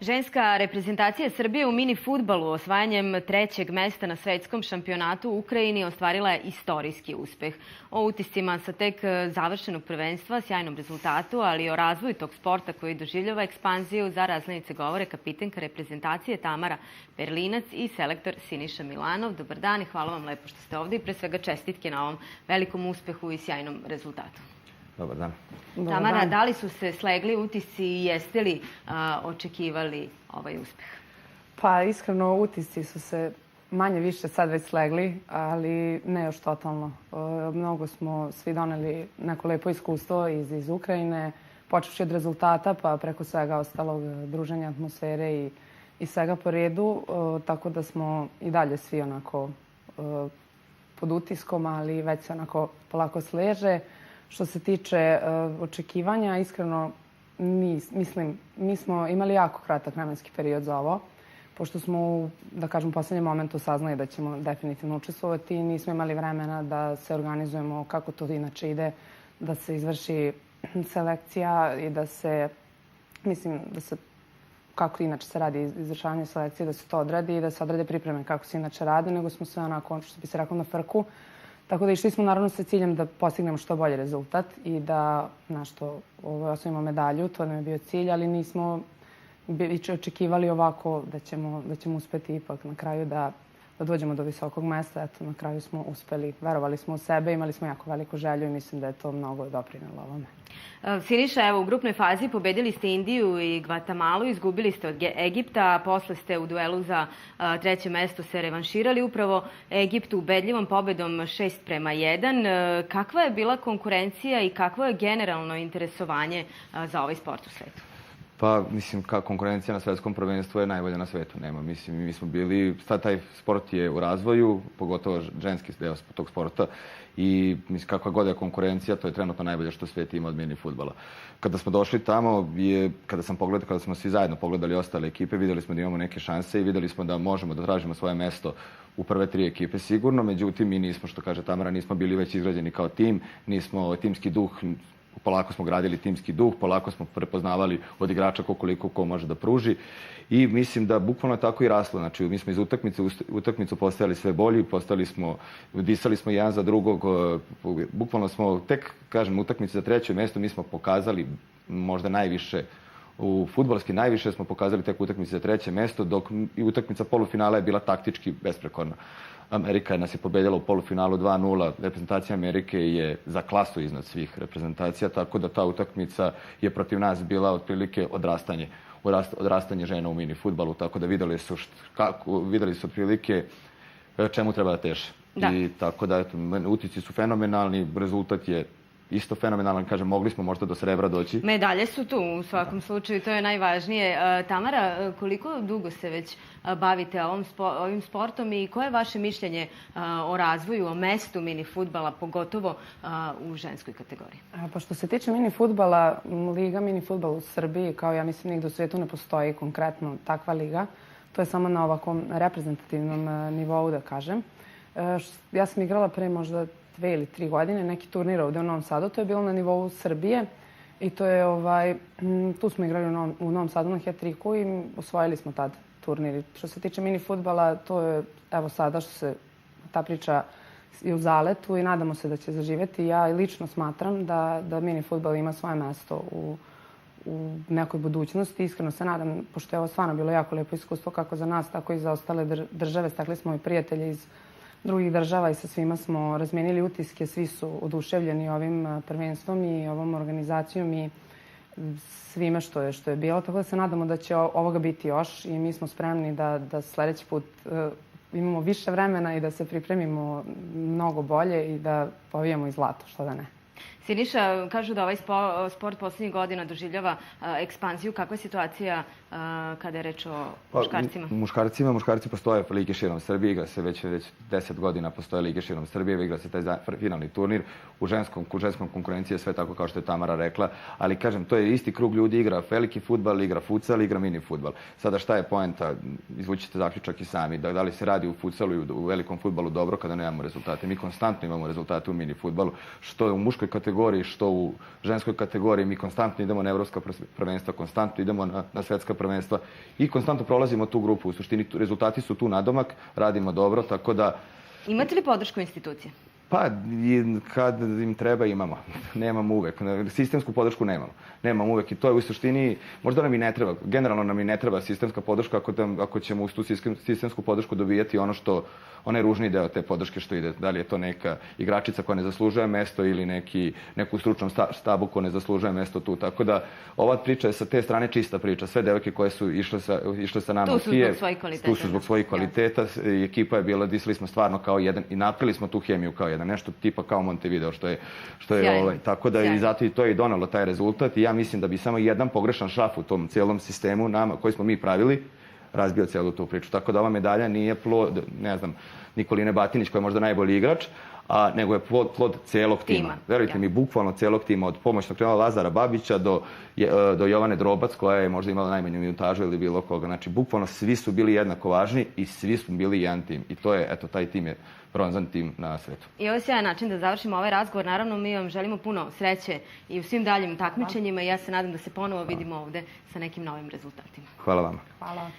Ženska reprezentacija Srbije u mini fudbalu osvajanjem trećeg mesta na svetskom šampionatu u Ukrajini ostvarila je istorijski uspeh. O utiscima sa tek završenog prvenstva, sjajnom rezultatu, ali i o razvoju tog sporta koji doživljava ekspanziju za razglednice govore kapitenka reprezentacije Tamara Perlinac i selektor Siniša Milanov. Dobar dan i hvala vam lepo što ste ovde i pre svega čestitke na ovom velikom uspehu i sjajnom rezultatu. Dobar dan. Tamara, da li su se slegli utisci i jeste li očekivali ovaj uspeh? Pa iskreno utisci su se manje više sad već slegli, ali ne još totalno. Mnogo smo svi doneli neko lepo iskustvo iz Ukrajine, počevši od rezultata pa preko svega ostalog druženja, atmosfere i svega po redu. Tako da smo i dalje svi onako pod utiskom, ali već se onako polako sleže. Što se tiče očekivanja, iskreno, mi smo imali jako kratak vremenski period za ovo, pošto smo u, da kažem, poslednjem momentu saznali da ćemo definitivno učestvovati i nismo imali vremena da se organizujemo kako to inače ide, da se izvrši selekcija i da se, kako inače se radi izvršavanje selekcije, da se to odradi i da se odrade pripreme kako se inače radi, nego smo sve onako, što bi se reklo, na frku. Tako da išli smo naravno sa ciljem da postignemo što bolji rezultat i da osvojimo medalju, to nam je bio cilj, ali nismo očekivali ovako da ćemo uspeti ipak na kraju da dođemo do visokog mesta. Eto, na kraju smo uspeli, verovali smo u sebe, imali smo jako veliku želju i mislim da je to mnogo doprinelo ovome. Siniša, evo, u grupnoj fazi pobedili ste Indiju i Gvatemalu, izgubili ste od Egipta, a posle ste u duelu za treće mesto se revanširali. Upravo Egipt ubedljivom pobedom 6:1. Kakva je bila konkurencija i kakvo je generalno interesovanje za ovaj sport u svetu? Pa, mislim, konkurencija na svetskom prvenstvu je najbolja na svetu. Nema, mislim, mi smo bili, taj sport je u razvoju, pogotovo ženski deo tog sporta i mislim, kakva god je konkurencija, to je trenutno najbolje što svet ima od mini fudbala. Kada smo došli tamo, kada smo svi zajedno pogledali ostale ekipe, videli smo da imamo neke šanse i videli smo da možemo da tražimo svoje mesto u prve 3 ekipe sigurno, međutim, mi nismo, što kaže Tamara, nismo bili već izgrađeni kao tim, nismo timski duh, polako smo gradili timski duh, polako smo prepoznavali od igrača koliko ko može da pruži i mislim da bukvalno tako i raslo. Znači, mi smo iz utakmicu postajali sve bolji, disali smo jedan za drugog, bukvalno smo tek, kažem, utakmice za treće mesto, mi smo pokazali možda najviše, fudbalski najviše smo pokazali tek utakmice za treće mesto, dok i utakmica polufinala je bila taktički besprekorna. Amerika nas je pobedila u polufinalu 2:0. Reprezentacija Amerike je za klasu iznad svih reprezentacija, tako da ta utakmica je protiv nas bila otprilike odrastanje žena u mini fudbalu, tako da videli su otprilike čemu treba da teže. I tako da, utisci su fenomenalni, rezultat je isto fenomenalan, kažem, mogli smo možda do srebra doći. Medalje su tu u svakom slučaju, to je najvažnije. Tamara, koliko dugo se već bavite ovim sportom i koje je vaše mišljenje o razvoju, o mestu mini fudbala, pogotovo u ženskoj kategoriji? Pa što se tiče mini fudbala, liga mini fudbala u Srbiji, kao ja mislim nigde u svijetu ne postoji konkretno takva liga. To je samo na ovakvom reprezentativnom nivou, da kažem. Ja sam igrala pre možda 2 ili 3 godine, neki turnir ovde u Novom Sadu, to je bilo na nivou Srbije i to je, tu smo igrali u Novom Sadu na hat-triku i osvojili smo tad turnir. Što se tiče mini fudbala, to je, evo sada što se ta priča i u zaletu i nadamo se da će zaživeti. Ja lično smatram da mini fudbal ima svoje mesto u nekoj budućnosti. Iskreno se nadam, pošto je ovo stvarno bilo jako lepo iskustvo kako za nas, tako i za ostale države. Stekli smo i prijatelje iz drugih država i sa svima smo razmijenili utiske, svi su oduševljeni ovim prvenstvom i ovom organizacijom i svime što je bilo. Tako da se nadamo da će ovoga biti još i mi smo spremni da sledeći put imamo više vremena i da se pripremimo mnogo bolje i da povijemo i zlato, što da ne. Siniša, kažu da ovaj sport poslednjih godina doživljava ekspanziju. Kakva je situacija kada je reč o muškarcima? Muškarci postoje lige širom Srbije, igra se već 10 godina postoje lige širom Srbije, igra se taj finalni turnir. U ženskom konkurenciji je sve tako kao što je Tamara rekla, ali kažem, to je isti krug ljudi, igra veliki fudbal, igra futsal, igra mini fudbal. Sada šta je poenta? Izvučite zaključak i sami. Da li se radi u futsalu i u velikom fudbalu dobro kada nemamo rezultate? Mi konstantno imamo rezultate u mini fudbalu, što je u muškoj kategoriji kategoriji, što u ženskoj kategoriji. Mi konstantno idemo na evropska prvenstva, konstantno idemo na svetska prvenstva i konstantno prolazimo tu grupu. U suštini rezultati su tu nadomak, radimo dobro, tako da... Imate li podršku institucije? Pa, kad im treba imamo. Nemamo uvek. Sistemsku podršku nemamo. Nemamo uvek i to je u suštini, možda nam i ne treba, generalno nam i ne treba sistemska podrška ako ćemo uz tu sistemsku podršku dobijati onaj ružni deo te podrške što ide. Da li je to neka igračica koja ne zaslužuje mesto ili neku stručnom štabu koja ne zaslužuje mesto tu. Tako da ova priča je sa te strane čista priča. Sve devojke koje su išle sa nama u Kijev, tu su zbog svojih kvaliteta. Ekipa je bila, disali smo stvarno kao jedan i napravili smo tu hemiju kao jedan. Nešto tipa kao Montevideo, što je tako da i zato i to je i donalo taj rezultat i ja mislim da bi samo jedan pogrešan šraf u tom cijelom sistemu koji smo mi pravili razbio cijelu tu priču. Tako da ova medalja nije plod, ne znam, Nikoline Batinić koja je možda najbolji igrač, nego je plod celog tima. Verujte mi, bukvalno celog tima, od pomoćnog trenera Lazara Babića do Jovane Drobac koja je možda imala najmanju minutažu ili bilo koga. Znači, bukvalno svi su bili jednako važni i svi smo bili jedan tim. I to je, eto, taj tim je bronzan tim na svetu. I ovo je sjajan način da završimo ovaj razgovor. Naravno, mi vam želimo puno sreće i u svim daljim takmičenjima i ja se nadam da se ponovo vidimo ovde sa nekim novim rezultatima. Hvala vama. Hvala.